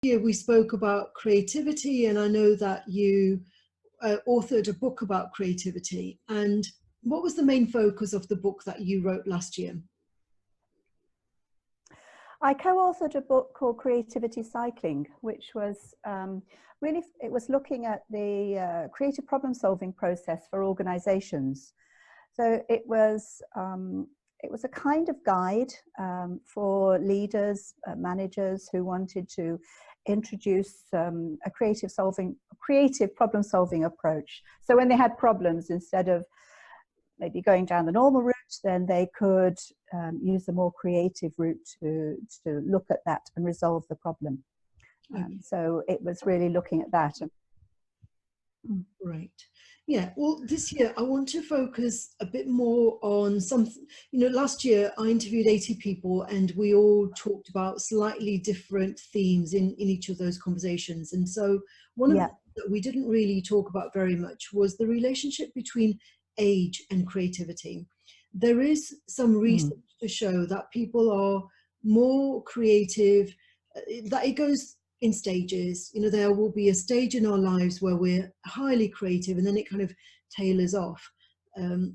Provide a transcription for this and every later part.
year we spoke about creativity, and I know that you authored a book about creativity. And what was the main focus of the book that you wrote last year? I co-authored a book called Creativity Cycling, which was really, it was looking at the creative problem-solving process for organizations. So it was a kind of guide for leaders, managers who wanted to introduce a creative problem-solving approach. So when they had problems, instead of maybe going down the normal route, then they could use the more creative route to look at that and resolve the problem. So it was really looking at that. Right. Yeah. Well, this year I want to focus a bit more on something. You know, last year I interviewed 80 people and we all talked about slightly different themes in each of those conversations. And so one of the things that we didn't really talk about very much was the relationship between age and creativity. There is some research to show that people are more creative, that it goes in stages. You know, there will be a stage in our lives where we're highly creative and then it kind of tailors off.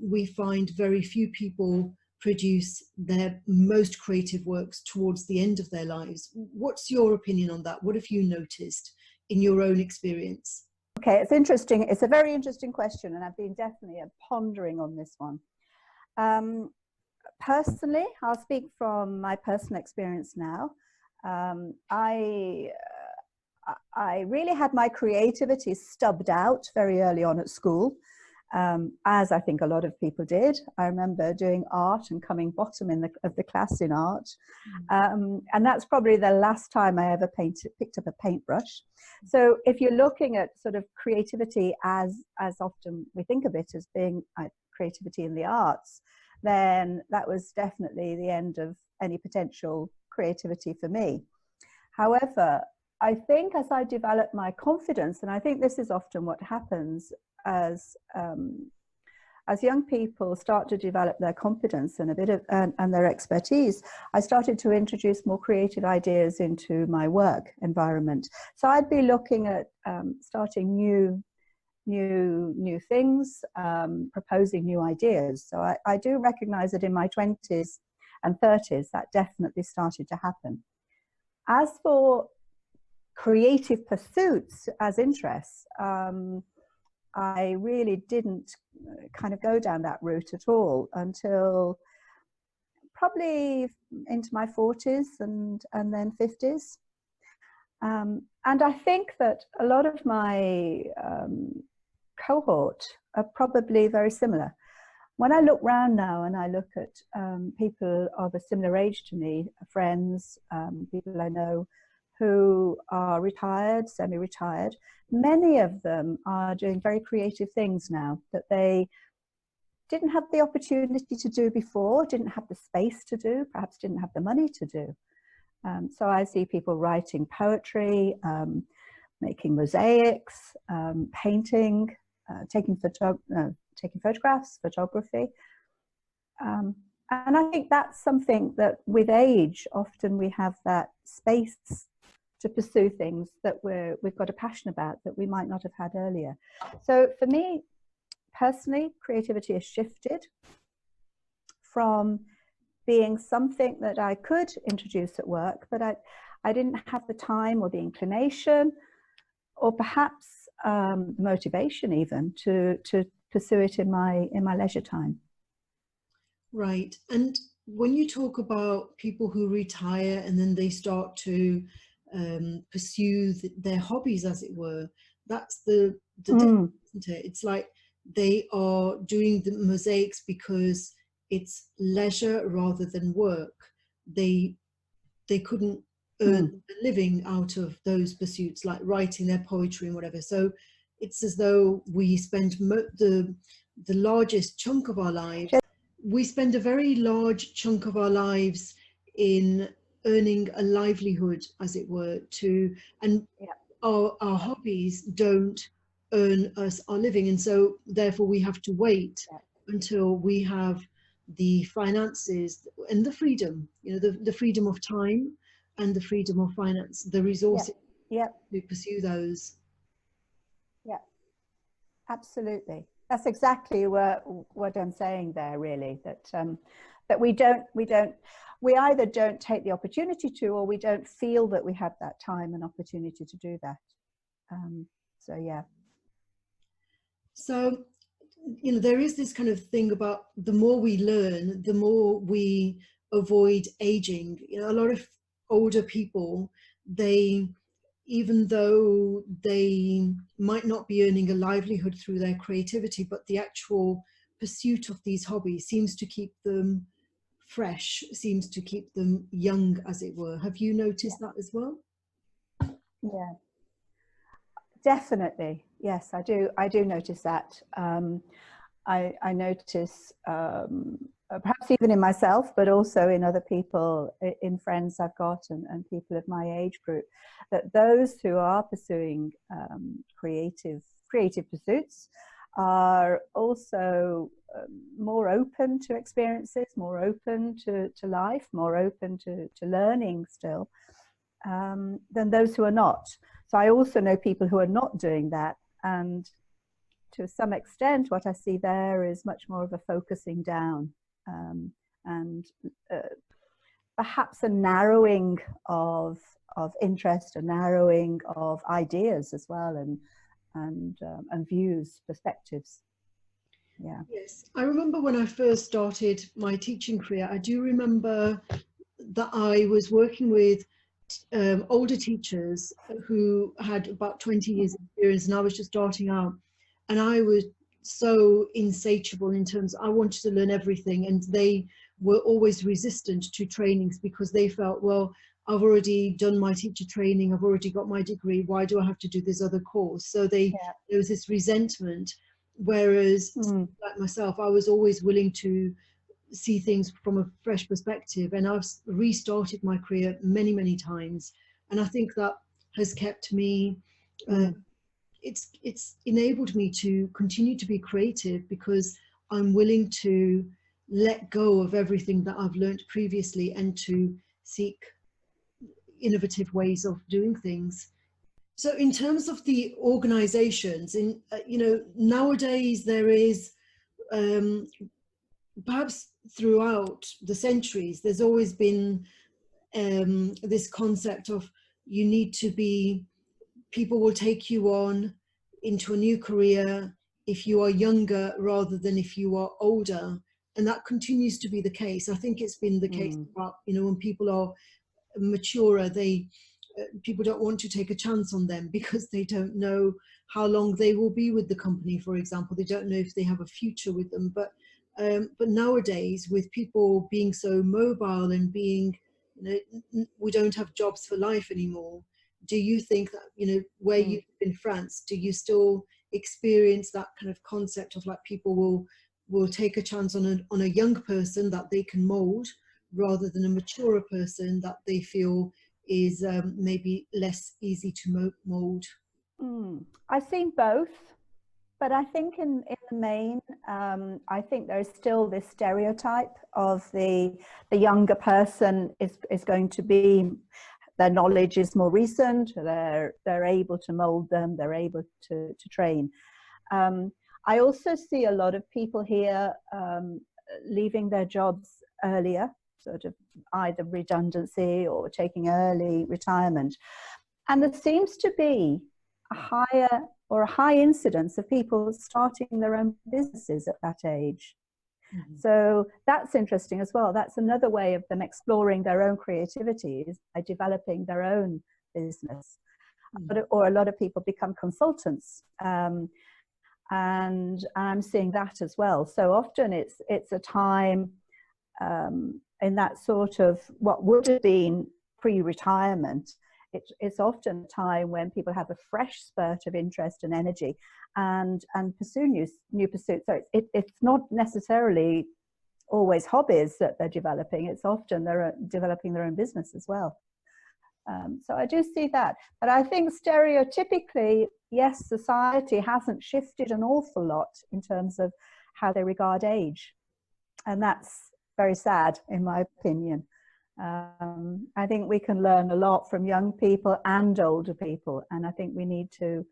We find very few people produce their most creative works towards the end of their lives. What's your opinion on that? What have you noticed in your own experience? Okay, it's interesting. It's a very interesting question, and I've been definitely pondering on this one. Personally, I'll speak from my personal experience now. I really had my creativity stubbed out very early on at school, as I think a lot of people did. I remember doing art and coming bottom of the class in art. And that's probably the last time I ever picked up a paintbrush. So if you're looking at sort of creativity as often we think of it as being creativity in the arts, then that was definitely the end of any potential creativity for me. However, I think as I developed my confidence, and I think this is often what happens as young people start to develop their confidence and a bit of and their expertise, I started to introduce more creative ideas into my work environment. So I'd be looking at starting new things, proposing new ideas. So I do recognize that in my 20s and 30s, that definitely started to happen. As for creative pursuits as interests, I really didn't kind of go down that route at all until probably into my 40s and then 50s. And I think that a lot of my cohort are probably very similar. When I look around now and I look at people of a similar age to me, friends, people I know who are retired, semi-retired, many of them are doing very creative things now that they didn't have the opportunity to do before, didn't have the space to do, perhaps didn't have the money to do. So I see people writing poetry, making mosaics, painting, taking photographs, photography. And I think that's something that with age, often we have that space to pursue things that we've got a passion about that we might not have had earlier. So for me, personally, creativity has shifted from being something that I could introduce at work, but I didn't have the time or the inclination or perhaps the motivation even to pursue it in my leisure time. Right. And when you talk about people who retire and then they start to pursue their hobbies, as it were, that's the difference, isn't it? It's like they are doing the mosaics because it's leisure rather than work. They couldn't earn a living out of those pursuits, like writing their poetry and whatever. So it's as though we spend the largest chunk of our lives. We spend a very large chunk of our lives in earning a livelihood, as it were, and our hobbies don't earn us our living. And so therefore we have to wait until we have the finances and the freedom, you know, the freedom of time and the freedom of finance, the resources Yep. to pursue those. Yeah, absolutely. That's exactly what I'm saying there, really, that we either don't take the opportunity to, or we don't feel that we have that time and opportunity to do that. So yeah. So, you know, there is this kind of thing about the more we learn, the more we avoid aging. You know, a lot of older people, they, even though they might not be earning a livelihood through their creativity, but the actual pursuit of these hobbies seems to keep them fresh, seems to keep them young, as it were. Have you noticed that as well? Yeah, definitely. Yes, I do. I do notice that. I notice, perhaps even in myself, but also in other people, in friends I've got, and people of my age group, that those who are pursuing creative pursuits are also more open to experiences, more open to life, more open to learning still, than those who are not. So I also know people who are not doing that, and to some extent what I see there is much more of a focusing down, and perhaps a narrowing of interest, a narrowing of ideas as well, and views, perspectives. Yeah. Yes, I remember when I first started my teaching career, I do remember that I was working with older teachers who had about 20 years experience, and I was just starting out, and I was so insatiable in terms, I wanted to learn everything, and they were always resistant to trainings because they felt, well, I've already done my teacher training, I've already got my degree, why do I have to do this other course? So there was this resentment, whereas like myself, I was always willing to see things from a fresh perspective, and I've restarted my career many times, and I think that has kept me it's enabled me to continue to be creative because I'm willing to let go of everything that I've learned previously and to seek innovative ways of doing things. So in terms of the organizations, in you know, nowadays there is perhaps throughout the centuries, there's always been this concept of you need to be, people will take you on into a new career if you are younger rather than if you are older. And that continues to be the case. I think it's been the case about, you know, when people are maturer, they people don't want to take a chance on them because they don't know how long they will be with the company, for example. They don't know if they have a future with them. But nowadays, with people being so mobile and being, you know, we don't have jobs for life anymore. Do you think that, you know, where you live in France, do you still experience that kind of concept of like people will take a chance on a young person that they can mold rather than a maturer person that they feel is maybe less easy to mold? I've seen both, but I think in the main, I think there's still this stereotype of the younger person is going to be, their knowledge is more recent, they're able to mold them, they're able to train. I also see a lot of people here leaving their jobs earlier, sort of either redundancy or taking early retirement. And there seems to be a high incidence of people starting their own businesses at that age. So that's interesting as well. That's another way of them exploring their own creativity, is by developing their own business. Or a lot of people become consultants. And I'm seeing that as well. So often it's a time in that sort of what would have been pre-retirement. It's often a time when people have a fresh spurt of interest and energy and pursue new pursuits. So it's not necessarily always hobbies that they're developing. It's often they're developing their own business as well. So I do see that. But I think stereotypically, yes, society hasn't shifted an awful lot in terms of how they regard age. And that's very sad, in my opinion. I think we can learn a lot from young people and older people, and I think we need to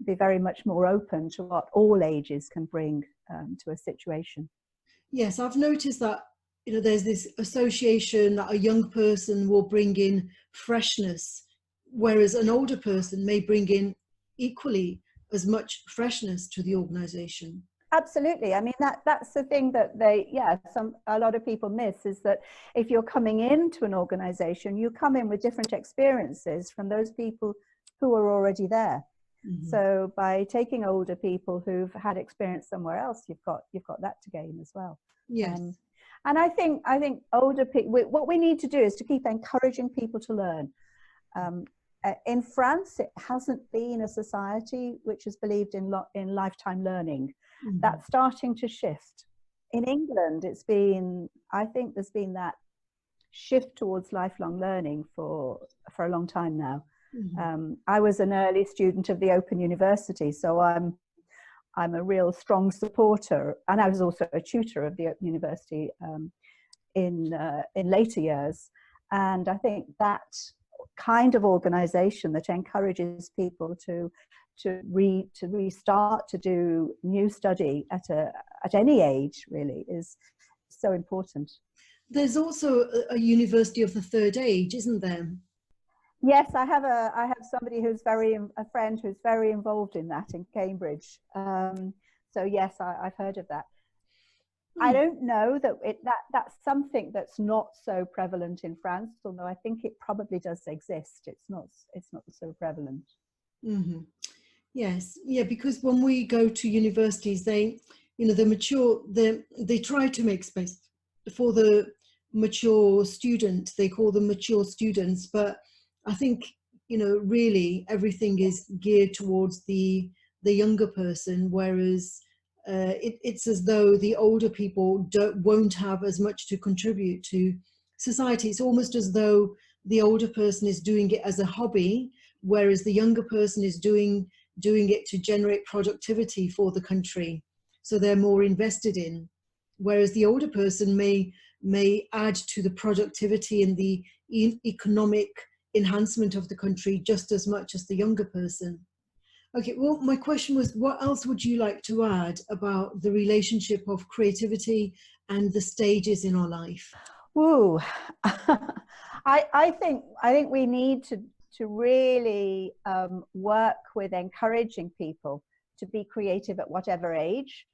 be very much more open to what all ages can bring to a situation. Yes, I've noticed that, there's this association that a young person will bring in freshness, whereas an older person may bring in equally as much freshness to the organization. Absolutely. I mean, that's the thing that a lot of people miss, is that if you're coming into an organization, you come in with different experiences from those people who are already there. Mm-hmm. So by taking older people who've had experience somewhere else, you've got that to gain as well. Yes. And I think older people, what we need to do is to keep encouraging people to learn. In France, it hasn't been a society which has believed in lifetime learning. Mm-hmm. That's starting to shift. In England, I think there's been that shift towards lifelong learning for a long time now. Mm-hmm. I was an early student of the Open University, so I'm a real strong supporter, and I was also a tutor of the Open University in later years. And I think that kind of organization that encourages people to restart, to do new study at any age really is so important. There's also a university of the third age, isn't there? Yes, I have somebody a friend who's very involved in that in Cambridge. So yes, I've heard of that. I don't know that's something that's not so prevalent in France, although I think it probably does exist. It's not so prevalent. Mm-hmm. Yes, yeah, because when we go to universities, they try to make space for the mature student. They call them mature students, but I think really everything is geared towards the younger person, whereas it's as though the older people won't have as much to contribute to society. It's almost as though the older person is doing it as a hobby, whereas the younger person is doing it to generate productivity for the country. So they're more invested in, whereas the older person may add to the productivity and the economic enhancement of the country just as much as the younger person. Okay, well, my question was, what else would you like to add about the relationship of creativity and the stages in our life? Ooh, I think we need to really work with encouraging people to be creative at whatever age.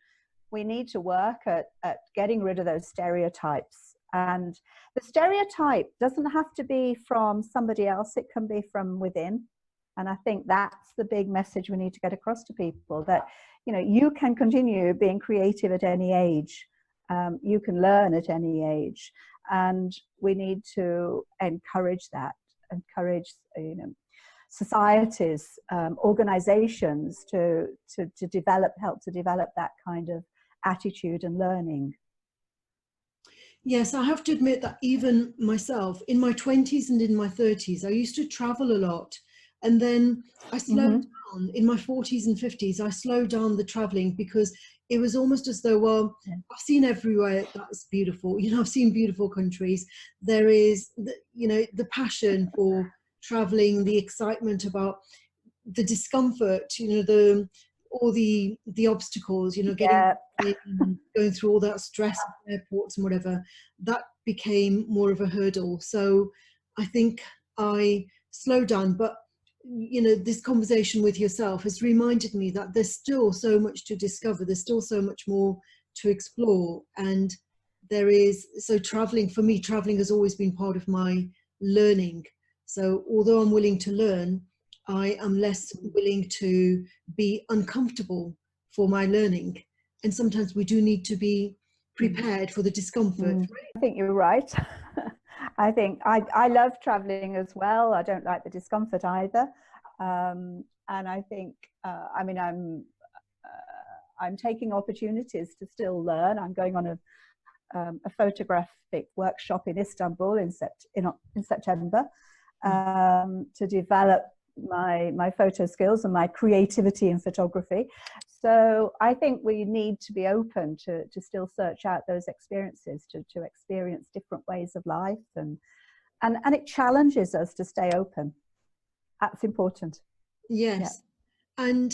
We need to work at getting rid of those stereotypes. And the stereotype doesn't have to be from somebody else, it can be from within. And I think that's the big message we need to get across to people, that you can continue being creative at any age. You can learn at any age, and we need to encourage that. Encourage societies, organizations to help to develop that kind of attitude and learning. Yes, I have to admit that even myself, in my 20s and in my 30s, I used to travel a lot. And then I slowed down in my 40s and 50s. I slowed down the traveling because it was almost as though, well, I've seen everywhere that's beautiful. I've seen beautiful countries. There is, the passion for traveling, the excitement about the discomfort, all the obstacles, going through all that stress at airports and whatever. That became more of a hurdle. So I think I slowed down, but this conversation with yourself has reminded me that there's still so much to discover. There's still so much more to explore. And traveling, for me, traveling has always been part of my learning. So although I'm willing to learn, I am less willing to be uncomfortable for my learning. And sometimes we do need to be prepared for the discomfort. Right? I think you're right. I think I love traveling as well. I don't like the discomfort either. And I think, I'm taking opportunities to still learn. I'm going on a photographic workshop in Istanbul in September to develop my photo skills and my creativity in photography. So I think we need to be open to still search out those experiences, to experience different ways of life and and it challenges us to stay open. That's important. Yes. And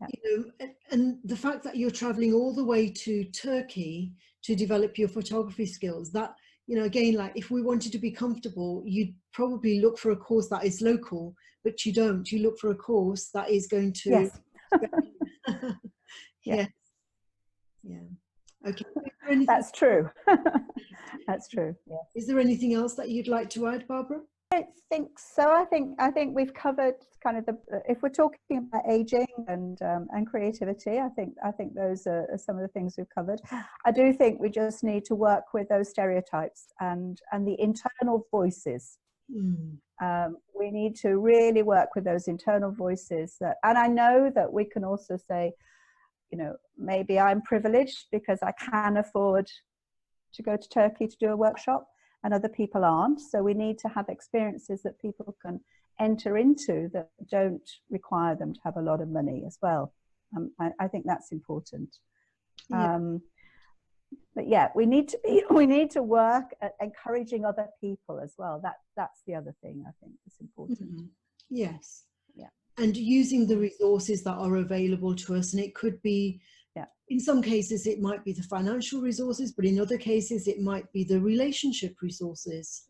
Yeah. you know, and the fact that you're traveling all the way to Turkey to develop your photography skills, that, you know, again, like if we wanted to be comfortable, you'd probably look for a course that is local, but you don't. You look for a course that is going to Yes. yes. Yeah. Okay. That's true. That's true. Yeah. Is there anything else that you'd like to add, Barbara? I think so. I think we've covered kind of the, if we're talking about aging and creativity, I think those are some of the things we've covered. I do think we just need to work with those stereotypes and the internal voices. We need to really work with those internal voices that, and I know that we can also say, you know, maybe I'm privileged because I can afford to go to Turkey to do a workshop, and other people aren't. So we need to have experiences that people can enter into that don't require them to have a lot of money as well. I think that's important. Yeah. But yeah, we need to work at encouraging other people as well. That's the other thing I think is important. Yes. Yeah. And using the resources that are available to us, and it could be, in some cases it might be the financial resources, but in other cases it might be the relationship resources.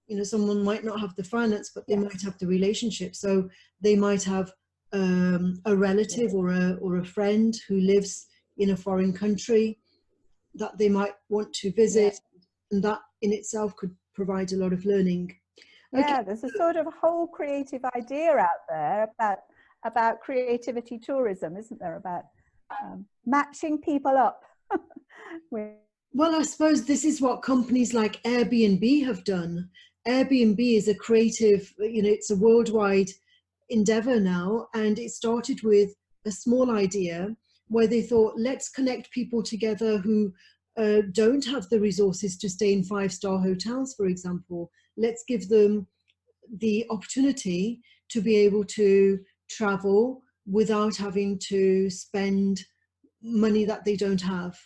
You know, someone might not have the finance, but they might have the relationship. So they might have a relative or a friend who lives in a foreign country that they might want to visit, and that in itself could provide a lot of learning. Okay. Yeah, there's a sort of whole creative idea out there about creativity tourism, isn't there? About matching people up. Well, I suppose this is what companies like Airbnb have done. Airbnb is a creative, you know, it's a worldwide endeavor now, and it started with a small idea where they thought, let's connect people together who don't have the resources to stay in 5-star hotels, for example. Let's give them the opportunity to be able to travel without having to spend money that they don't have.